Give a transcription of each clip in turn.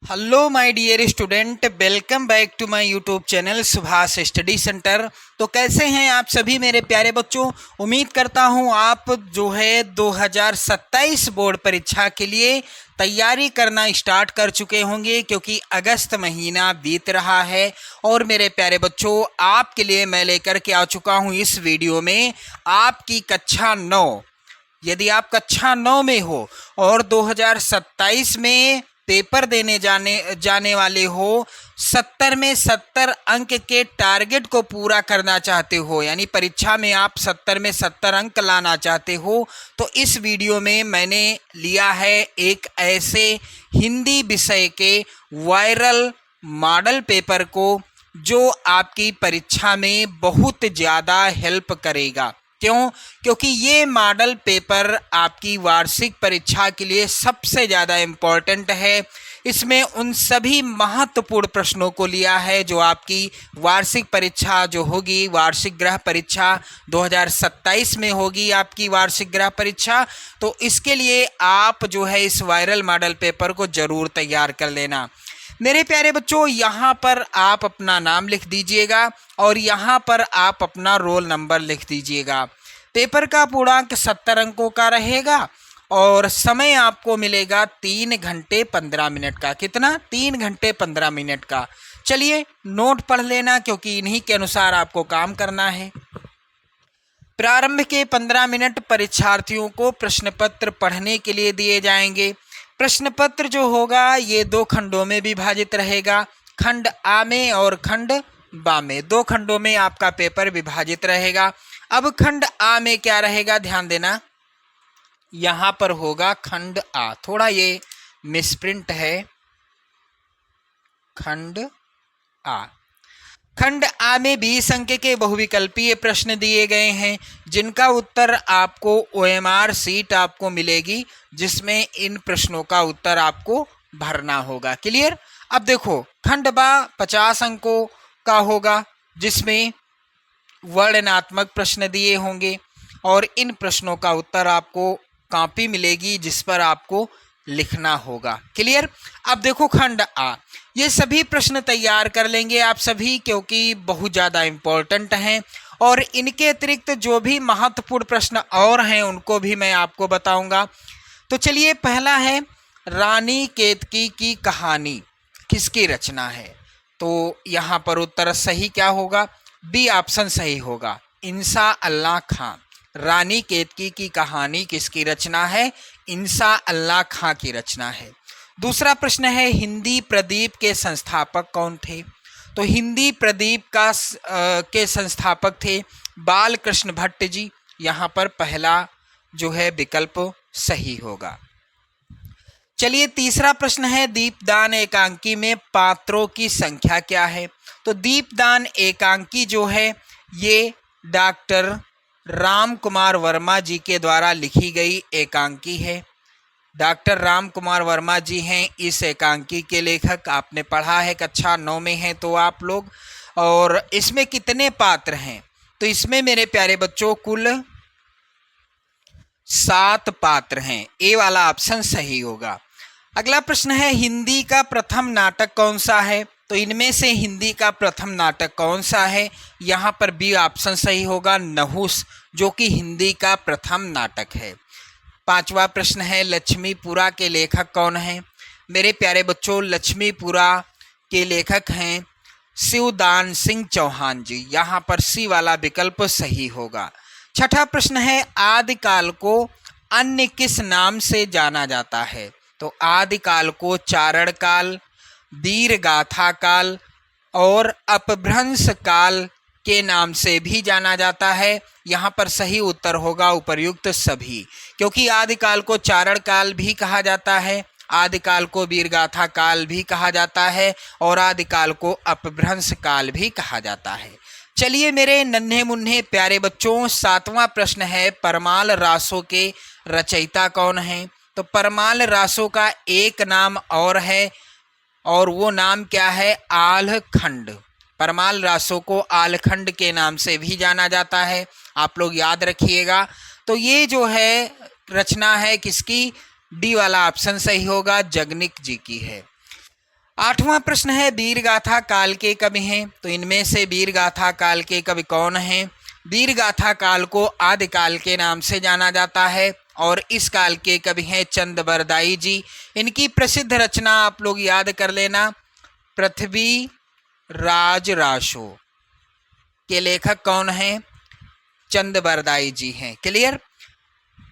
Hello my dear student, welcome back to my YouTube channel Subhash study centre. तो कैसे हैं आप सभी मेरे प्यारे बच्चों। उम्मीद करता हूं आप जो है 2027 बोर्ड परीक्षा के लिए तैयारी करना स्टार्ट कर चुके होंगे, क्योंकि अगस्त महीना बीत रहा है। और मेरे प्यारे बच्चों, आपके लिए मैं लेकर के आ चुका हूं इस वीडियो में आपकी कक्षा 9। यदि आप कक्षा 9 में हो और 2027 में पेपर देने जाने वाले हो, 70 में 70 अंक के टारगेट को पूरा करना चाहते हो, यानी परीक्षा में आप 70 में 70 अंक लाना चाहते हो, तो इस वीडियो में मैंने लिया है एक ऐसे हिंदी विषय के वायरल मॉडल पेपर को जो आपकी परीक्षा में बहुत ज़्यादा हेल्प करेगा। क्यों? क्योंकि ये मॉडल पेपर आपकी वार्षिक परीक्षा के लिए सबसे ज़्यादा इम्पॉर्टेंट है। इसमें उन सभी महत्वपूर्ण प्रश्नों को लिया है जो आपकी वार्षिक परीक्षा जो होगी, वार्षिक गृह परीक्षा 2027 में होगी आपकी वार्षिक गृह परीक्षा। तो इसके लिए आप जो है इस वायरल मॉडल पेपर को ज़रूर तैयार कर लेना। मेरे प्यारे बच्चों, यहाँ पर आप अपना नाम लिख दीजिएगा और यहाँ पर आप अपना रोल नंबर लिख दीजिएगा। पेपर का पूर्णांक 70 अंकों का रहेगा और समय आपको मिलेगा 3 घंटे 15 मिनट का। कितना? 3 घंटे 15 मिनट का। चलिए नोट पढ़ लेना, क्योंकि इन्हीं के अनुसार आपको काम करना है। प्रारंभ के 15 मिनट परीक्षार्थियों को प्रश्न पत्र पढ़ने के लिए दिए जाएंगे। प्रश्न पत्र जो होगा ये 2 खंडों में विभाजित रहेगा, खंड आ में और खंड बा में। 2 खंडों में आपका पेपर विभाजित रहेगा। अब खंड आ में क्या रहेगा, ध्यान देना। यहाँ पर होगा खंड आ, थोड़ा ये मिसप्रिंट है, खंड आ। खंड आ में 20 अंक के बहुविकल्पीय प्रश्न दिए गए हैं, जिनका उत्तर आपको OMR सीट आपको मिलेगी, जिसमें इन प्रश्नों का उत्तर आपको भरना होगा। क्लियर? अब देखो, खंड बा 50 अंकों का होगा, जिसमें वर्णनात्मक प्रश्न दिए होंगे और इन प्रश्नों का उत्तर आपको कॉपी मिलेगी जिस पर आपको लिखना होगा। क्लियर? अब देखो खंड आ, ये सभी प्रश्न तैयार कर लेंगे आप सभी, क्योंकि बहुत ज़्यादा इम्पोर्टेंट हैं। और इनके अतिरिक्त जो भी महत्वपूर्ण प्रश्न और हैं उनको भी मैं आपको बताऊंगा। तो चलिए, पहला है रानी केतकी की कहानी किसकी रचना है? तो यहाँ पर उत्तर सही क्या होगा? बी ऑप्शन सही होगा, इंसा अल्लाह खां। रानी केतकी की कहानी किसकी रचना है? इंसा अल्लाह खां की रचना है। दूसरा प्रश्न है हिंदी प्रदीप के संस्थापक कौन थे? तो हिंदी प्रदीप के संस्थापक थे बाल कृष्ण भट्ट जी। यहाँ पर पहला जो है विकल्प सही होगा। चलिए, तीसरा प्रश्न है दीपदान एकांकी में पात्रों की संख्या क्या है? तो दीपदान एकांकी जो है ये डॉक्टर राम कुमार वर्मा जी के द्वारा लिखी गई एकांकी है। डॉक्टर राम कुमार वर्मा जी हैं इस एकांकी के लेखक। आपने पढ़ा है, कक्षा 9 में हैं तो आप लोग। और इसमें कितने पात्र हैं? तो इसमें मेरे प्यारे बच्चों कुल 7 पात्र हैं। ए वाला ऑप्शन सही होगा। अगला प्रश्न है हिंदी का प्रथम नाटक कौन सा है? तो इनमें से हिंदी का प्रथम नाटक कौन सा है? यहाँ पर बी ऑप्शन सही होगा, नहुस, जो कि हिंदी का प्रथम नाटक है। पांचवा प्रश्न है लक्ष्मीपुरा के लेखक कौन हैं? मेरे प्यारे बच्चों, लक्ष्मीपुरा के लेखक हैं शिवदान सिंह चौहान जी। यहाँ पर सी वाला विकल्प सही होगा। छठा प्रश्न है आदिकाल को अन्य किस नाम से जाना जाता है? तो आदिकाल को चारण काल, दीर्घगाथा काल और अपभ्रंश काल के नाम से भी जाना जाता है। यहाँ पर सही उत्तर होगा उपर्युक्त सभी, क्योंकि आदिकाल को चारण काल भी कहा जाता है, आदिकाल को वीरगाथा काल भी कहा जाता है और आदिकाल को अपभ्रंश काल भी कहा जाता है। चलिए मेरे नन्हे मुन्ने प्यारे बच्चों, 7वां प्रश्न है परमाल रासों के रचयिता कौन हैं? तो परमाल रासों का एक नाम और है, और वो नाम क्या है? आल्हखंड। परमाल रासों को आल्हखंड के नाम से भी जाना जाता है, आप लोग याद रखिएगा। तो ये जो है रचना है किसकी? डी वाला ऑप्शन सही होगा, जगनिक जी की है। 8वां प्रश्न है वीरगाथा काल के कवि हैं, तो इनमें से वीरगाथा काल के कवि कौन हैं? वीरगाथा काल को आदिकाल के नाम से जाना जाता है और इस काल के कवि हैं चंद बरदाई जी। इनकी प्रसिद्ध रचना आप लोग याद कर लेना, पृथ्वी राज राशो के लेखक कौन हैं? चंद बरदाई जी हैं। क्लियर।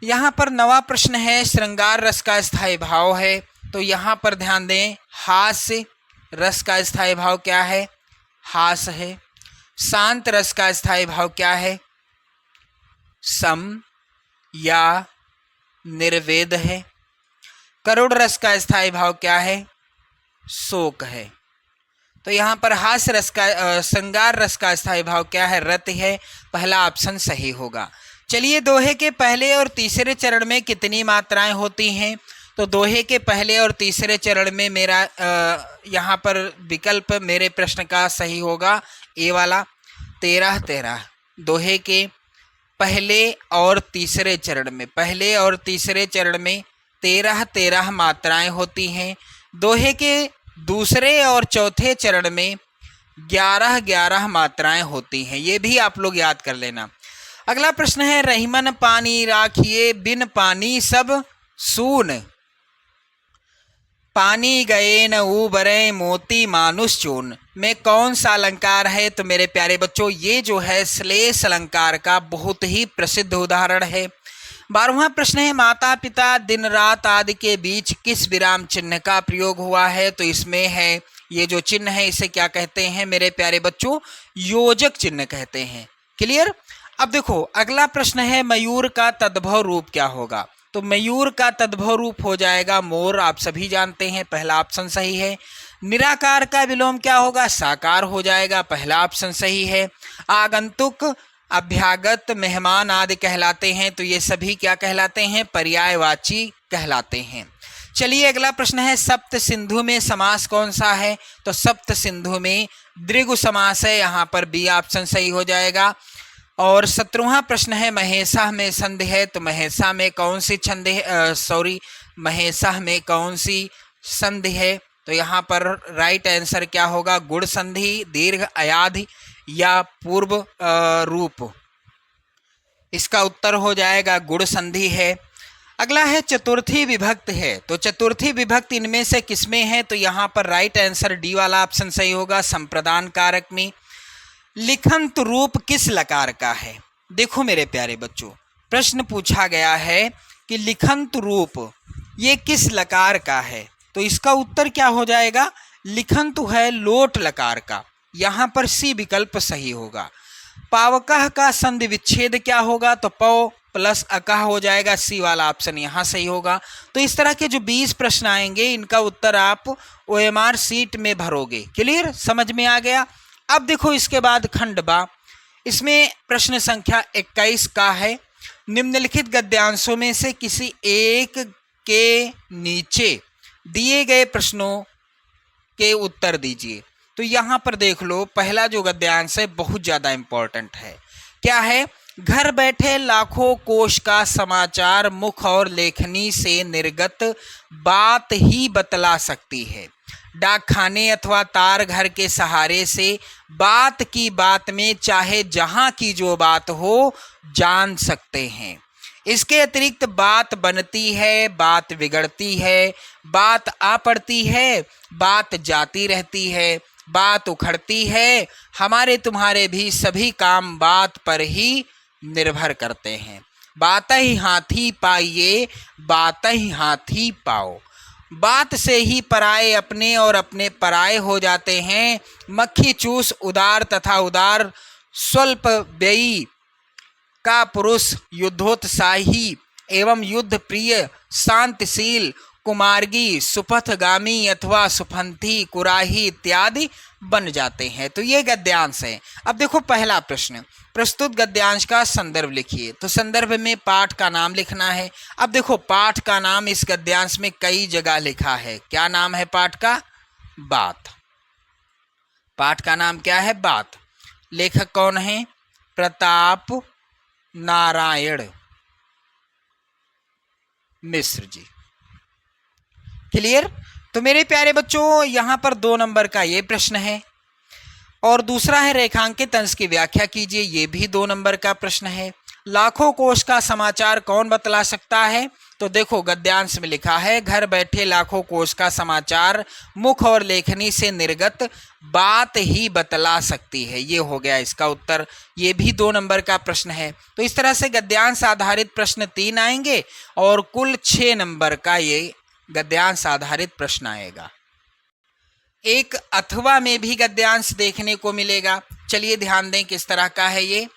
यहाँ पर 9वां प्रश्न है श्रृंगार रस का स्थायी भाव है, तो यहाँ पर ध्यान दें, हास्य रस का स्थायी भाव क्या है? हास है। शांत रस का स्थायी भाव क्या है? सम या निर्वेद है। करुण रस का स्थायी भाव क्या है? शोक है। तो यहाँ पर हास्य रस का श्रृंगार रस का स्थायी भाव क्या है? रति है। पहला ऑप्शन सही होगा। चलिए, दोहे के पहले और तीसरे चरण में कितनी मात्राएं होती हैं? तो दोहे के पहले और तीसरे चरण में मेरा यहाँ पर विकल्प मेरे प्रश्न का सही होगा ए वाला, 13-13। दोहे के पहले और तीसरे चरण में, पहले और तीसरे चरण में 13-13 मात्राएं होती हैं। दोहे के दूसरे और चौथे चरण में 11-11 मात्राएं होती हैं। ये भी आप लोग याद कर लेना। अगला प्रश्न है रहीमन पानी राखिए बिन पानी सब सून, पानी गए न उबरे मोती मानुष चून में कौन सा अलंकार है? तो मेरे प्यारे बच्चों, ये जो है श्लेष अलंकार का बहुत ही प्रसिद्ध उदाहरण है। 12वां प्रश्न है माता पिता दिन रात आदि के बीच किस विराम चिन्ह का प्रयोग हुआ है? तो इसमें है ये जो चिन्ह है इसे क्या कहते हैं मेरे प्यारे बच्चों? योजक चिन्ह कहते हैं। क्लियर। अब देखो, अगला प्रश्न है मयूर का तद्भव रूप क्या होगा? तो मयूर का तद्भव रूप हो जाएगा मोर, आप सभी जानते हैं, पहला ऑप्शन सही है। निराकार का विलोम क्या होगा? साकार हो जाएगा, पहला ऑप्शन सही है। आगंतुक, अभ्यागत, मेहमान आदि कहलाते हैं, तो ये सभी क्या कहलाते हैं? पर्यायवाची कहलाते हैं। चलिए, अगला प्रश्न है सप्त सिंधु में समास कौन सा है? तो सप्त सिंधु में द्विगु समास है, यहाँ पर बी ऑप्शन सही हो जाएगा। और 17वां प्रश्न है महेशा में संधि है, तो महेशा में कौन सी छंदि है? महेशा में कौन सी संधि है? तो यहाँ पर राइट आंसर क्या होगा? गुण संधि, दीर्घ, अयाधि या पूर्व रूप। इसका उत्तर हो जाएगा गुण संधि है। अगला है चतुर्थी विभक्त है, तो चतुर्थी विभक्त इनमें से किसमें है? तो यहाँ पर राइट आंसर डी वाला ऑप्शन सही होगा, संप्रदान कारक में। लिखंत रूप किस लकार का है? देखो मेरे प्यारे बच्चों, प्रश्न पूछा गया है कि लिखंत रूप ये किस लकार का है, तो इसका उत्तर क्या हो जाएगा? लिखंत है लोट लकार का, यहाँ पर सी विकल्प सही होगा। पावकह का संधि विच्छेद क्या होगा? तो पौ प्लस अकह हो जाएगा, सी वाला ऑप्शन यहाँ सही होगा। तो इस तरह के जो 20 प्रश्न आएंगे इनका उत्तर आप OMR सीट में भरोगे। क्लियर, समझ में आ गया? अब देखो, इसके बाद खंड बा, इसमें प्रश्न संख्या 21 का है निम्नलिखित गद्यांशों में से किसी एक के नीचे दिए गए प्रश्नों के उत्तर दीजिए। तो यहाँ पर देख लो, पहला जो गद्यांश है बहुत ज़्यादा इंपॉर्टेंट है। क्या है? घर बैठे लाखों कोश का समाचार मुख और लेखनी से निर्गत बात ही बतला सकती है। डाकखाने अथवा तार घर के सहारे से बात की बात में चाहे जहां की जो बात हो जान सकते हैं। इसके अतिरिक्त बात बनती है, बात बिगड़ती है, बात आ पड़ती है, बात जाती रहती है, बात उखड़ती है। हमारे तुम्हारे भी सभी काम बात पर ही निर्भर करते हैं। बात ही हाथी पाइए, बात ही हाथी पाओ। बात से ही पराये अपने और अपने पराये हो जाते हैं। मक्खी चूस उदार तथा उदार स्वल्प व्ययी का पुरुष युद्धोत्साही एवं युद्ध प्रिय शांतिशील कुमार्गी सुपथगामी अथवा सुफंथी कुराही इत्यादि बन जाते हैं। तो ये गद्यांश है। अब देखो, पहला प्रश्न, प्रस्तुत गद्यांश का संदर्भ लिखिए। तो संदर्भ में पाठ का नाम लिखना है। अब देखो, पाठ का नाम इस गद्यांश में कई जगह लिखा है। क्या नाम है पाठ का? बात। पाठ का नाम क्या है? बात। लेखक कौन है? प्रताप नारायण मिश्र जी। क्लियर? तो मेरे प्यारे बच्चों यहाँ पर 2 नंबर का ये प्रश्न है और दूसरा है रेखांकित अंश की व्याख्या कीजिए, ये भी 2 नंबर का प्रश्न है। लाखों कोश का समाचार कौन बतला सकता है? तो देखो गद्यांश में लिखा है घर बैठे लाखों कोश का समाचार मुख और लेखनी से निर्गत बात ही बतला सकती है। ये हो गया इसका उत्तर। ये भी 2 नंबर का प्रश्न है। तो इस तरह से गद्यांश आधारित प्रश्न 3 आएंगे और कुल 6 नंबर का ये गद्यांश आधारित प्रश्न आएगा। एक अथवा में भी गद्यांश देखने को मिलेगा। चलिए ध्यान दें किस तरह का है ये।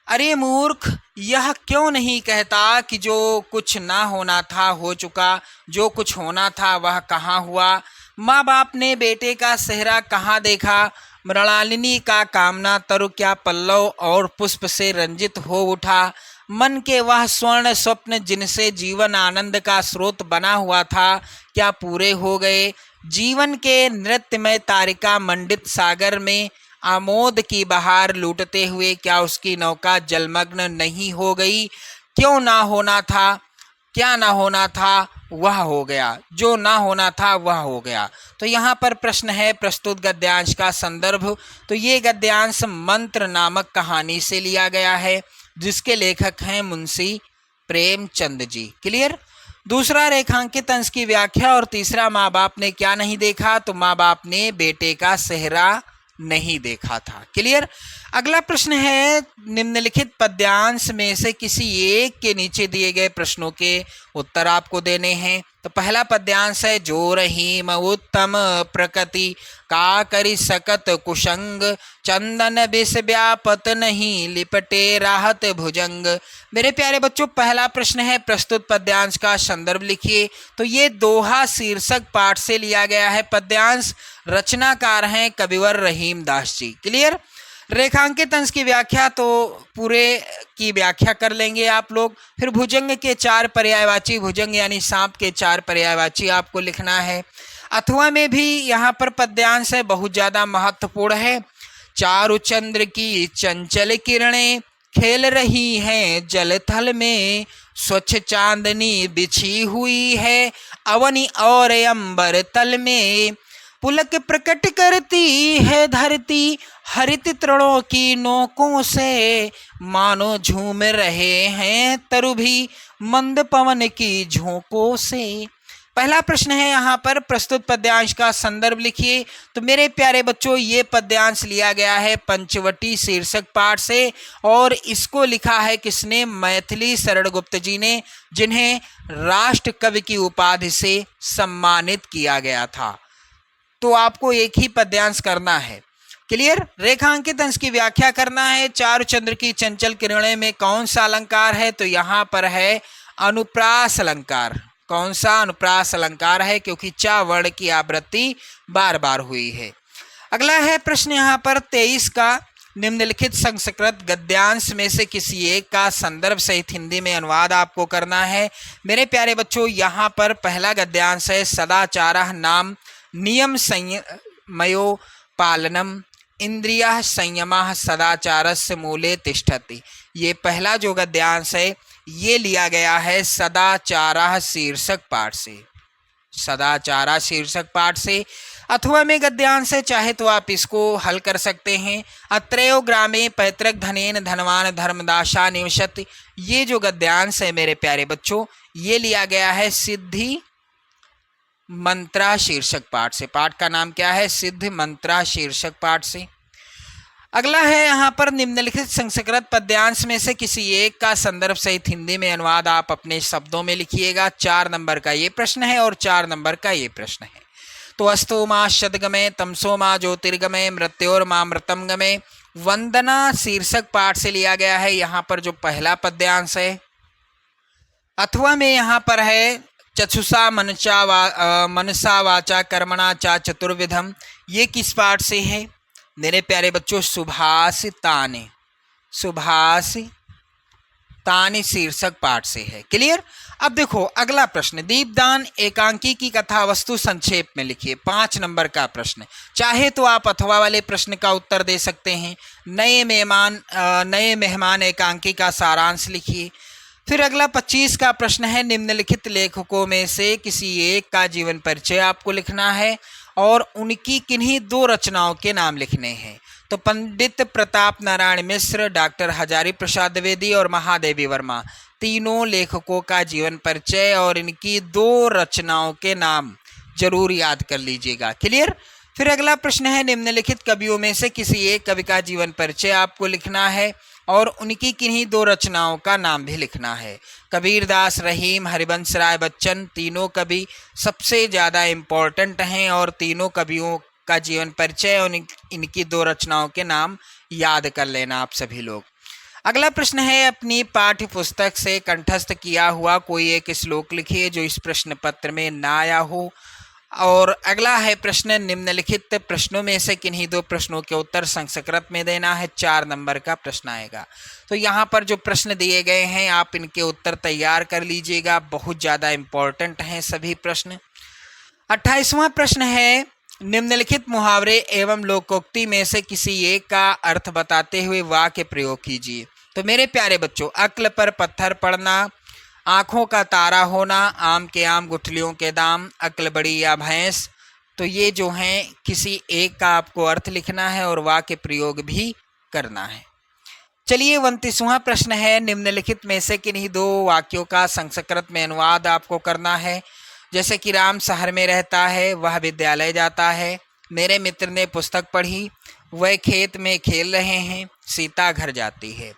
अरे मूर्ख, यह क्यों नहीं कहता कि जो कुछ ना होना था हो चुका, जो कुछ होना था वह कहाँ हुआ। माँ बाप ने बेटे का सेहरा कहाँ देखा। मृणालिनी का कामना तरु क्या पल्लव और पुष्प से रंजित हो उठा। मन के वह स्वर्ण स्वप्न जिनसे जीवन आनंद का स्रोत बना हुआ था क्या पूरे हो गए। जीवन के नृत्यमय तारिका मंडित सागर में आमोद की बहार लूटते हुए क्या उसकी नौका जलमग्न नहीं हो गई। क्यों ना होना था, क्या ना होना था वह हो गया, जो ना होना था वह हो गया। तो यहाँ पर प्रश्न है प्रस्तुत गद्यांश का संदर्भ। तो ये गद्यांश मंत्र नामक कहानी से लिया गया है जिसके लेखक हैं मुंशी प्रेमचंद जी। क्लियर। दूसरा रेखांकित अंश की व्याख्या और तीसरा माँ बाप ने क्या नहीं देखा। तो माँ बाप ने बेटे का सेहरा नहीं देखा था। क्लियर। अगला प्रश्न है निम्नलिखित पद्यांश में से किसी एक के नीचे दिए गए प्रश्नों के उत्तर आपको देने हैं। तो पहला पद्यांश है जो रहीम उत्तम प्रकृति का करी सकत कुशंग चंदन विष व्यापत नहीं लिपटे राहत भुजंग। मेरे प्यारे बच्चों पहला प्रश्न है प्रस्तुत पद्यांश का संदर्भ लिखिए। तो ये दोहा शीर्षक पाठ से लिया गया है पद्यांश। रचनाकार हैं कविवर रहीम दास जी। क्लियर। रेखांकित अंश की व्याख्या तो पूरे की व्याख्या कर लेंगे आप लोग। फिर भुजंग के 4 पर्यायवाची, भुजंग यानी सांप के 4 पर्यायवाची आपको लिखना है। अथवा में भी यहाँ पर पद्यांश है, बहुत ज़्यादा महत्वपूर्ण है। चारु चंद्र की चंचल किरणें खेल रही हैं जल थल में, स्वच्छ चांदनी बिछी हुई है अवनी और अंबर तल में। पुलक प्रकट करती है धरती हरित तृणों की नोकों से, मानो झूम रहे हैं तरु भी मंद पवन की झोंकों से। पहला प्रश्न है यहाँ पर प्रस्तुत पद्यांश का संदर्भ लिखिए। तो मेरे प्यारे बच्चों ये पद्यांश लिया गया है पंचवटी शीर्षक पाठ से और इसको लिखा है किसने? मैथिली शरण गुप्त जी ने, जिन्हें राष्ट्र कवि की उपाधि से सम्मानित किया गया था। तो आपको एक ही पद्यांश करना है। क्लियर। रेखांकित अंश की व्याख्या करना है। चारु चंद्र की चंचल किरणें में कौन सा अलंकार है? तो यहाँ पर है अनुप्रास अलंकार। कौन सा? अनुप्रास अलंकार है, क्योंकि चा वर्ण की आवृत्ति बार बार हुई है। अगला है प्रश्न यहाँ पर 23 का। निम्नलिखित संस्कृत गद्यांश में से किसी एक का संदर्भ सहित हिंदी में अनुवाद आपको करना है। मेरे प्यारे बच्चों यहाँ पर पहला गद्यांश है सदाचारः नाम नियम संयमयो पालनम इंद्रियः संयमः सदाचारस्य मूले तिष्ठति। ये पहला जो गद्यांश है ये लिया गया है सदाचारः शीर्षक पाठ से। सदाचारा शीर्षक पाठ से। अथवा में गद्यांश है, चाहे तो आप इसको हल कर सकते हैं। अत्रयो ग्रामे पैतृक धनेन धनवान धर्मदाशा निवसति। ये जो गद्यांश है मेरे प्यारे बच्चों ये लिया गया है सिद्धि मंत्रा शीर्षक पाठ से। पाठ का नाम क्या है? सिद्ध मंत्रा शीर्षक पाठ से। अगला है यहाँ पर निम्नलिखित संस्कृत पद्यांश में से किसी एक का संदर्भ सहित हिंदी में अनुवाद आप अपने शब्दों में लिखिएगा। 4 नंबर का ये प्रश्न है और 4 नंबर का ये प्रश्न है। तो अस्तो माँ शतगमे तमसो माँ ज्योतिर्गमे मृत्योर माँ मृतम गमे। वंदना शीर्षक पाठ से लिया गया है यहाँ पर जो पहला पद्यांश है। अथवा में यहाँ पर है चक्षुषा मनसा वाचा कर्मणा चा चतुर्विधम। ये किस पाठ से है मेरे प्यारे बच्चों? सुभाषितानि। सुभाषितानि शीर्षक पाठ से है। क्लियर। अब देखो अगला प्रश्न, दीपदान एकांकी की कथा वस्तु संक्षेप में लिखिए। 5 नंबर का प्रश्न। चाहे तो आप अथवा वाले प्रश्न का उत्तर दे सकते हैं। नए मेहमान एकांकी का सारांश लिखिए। फिर अगला 25 का प्रश्न है, निम्नलिखित लेखकों में से किसी एक का जीवन परिचय आपको लिखना है और उनकी किन्हीं 2 रचनाओं के नाम लिखने हैं। तो पंडित प्रताप नारायण मिश्र, डॉक्टर हजारी प्रसाद द्विवेदी और महादेवी वर्मा, तीनों लेखकों का जीवन परिचय और इनकी 2 रचनाओं के नाम जरूर याद कर लीजिएगा। क्लियर। फिर अगला प्रश्न है, निम्नलिखित कवियों में से किसी एक कवि का जीवन परिचय आपको लिखना है और उनकी किन्हीं 2 रचनाओं का नाम भी लिखना है। कबीरदास, रहीम, हरिवंश राय बच्चन, तीनों कवि सबसे ज़्यादा इम्पोर्टेंट हैं और तीनों कवियों का जीवन परिचय और इनकी 2 रचनाओं के नाम याद कर लेना आप सभी लोग। अगला प्रश्न है, अपनी पाठ्य पुस्तक से कंठस्थ किया हुआ कोई एक श्लोक लिखिए जो इस प्रश्न पत्र में ना आया हो। और अगला है प्रश्न, निम्नलिखित प्रश्नों में से किन्हीं 2 प्रश्नों के उत्तर संस्कृत में देना है। 4 नंबर का प्रश्न आएगा। तो यहाँ पर जो प्रश्न दिए गए हैं आप इनके उत्तर तैयार कर लीजिएगा, बहुत ज़्यादा इम्पोर्टेंट हैं सभी प्रश्न। 28वां प्रश्न है, निम्नलिखित मुहावरे एवं लोकोक्ति में से किसी एक का अर्थ बताते हुए वाक्य प्रयोग कीजिए। तो मेरे प्यारे बच्चों, अक्ल पर पत्थर पड़ना, आँखों का तारा होना, आम के आम गुठलियों के दाम, अक्ल बड़ी या भैंस, तो ये जो हैं किसी एक का आपको अर्थ लिखना है और वाक्य प्रयोग भी करना है। चलिए 29वां प्रश्न है, निम्नलिखित में से किन्हीं 2 वाक्यों का संस्कृत में अनुवाद आपको करना है। जैसे कि राम शहर में रहता है, वह विद्यालय जाता है, मेरे मित्र ने पुस्तक पढ़ी, वह खेत में खेल रहे हैं, सीता घर जाती है।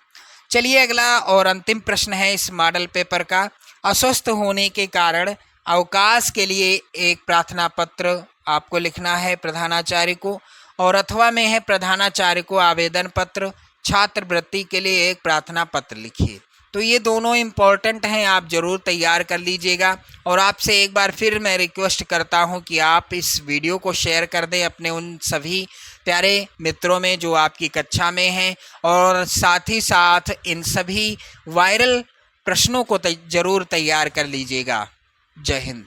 चलिए अगला और अंतिम प्रश्न है इस मॉडल पेपर का, अस्वस्थ होने के कारण अवकाश के लिए एक प्रार्थना पत्र आपको लिखना है प्रधानाचार्य को, और अथवा में है प्रधानाचार्य को आवेदन पत्र, छात्रवृत्ति के लिए एक प्रार्थना पत्र लिखिए। तो ये दोनों इम्पॉर्टेंट हैं, आप ज़रूर तैयार कर लीजिएगा। और आपसे एक बार फिर मैं रिक्वेस्ट करता हूं कि आप इस वीडियो को शेयर कर दें अपने उन सभी प्यारे मित्रों में जो आपकी कक्षा में हैं, और साथ ही साथ इन सभी वायरल प्रश्नों को ज़रूर तैयार कर लीजिएगा। जय हिंद।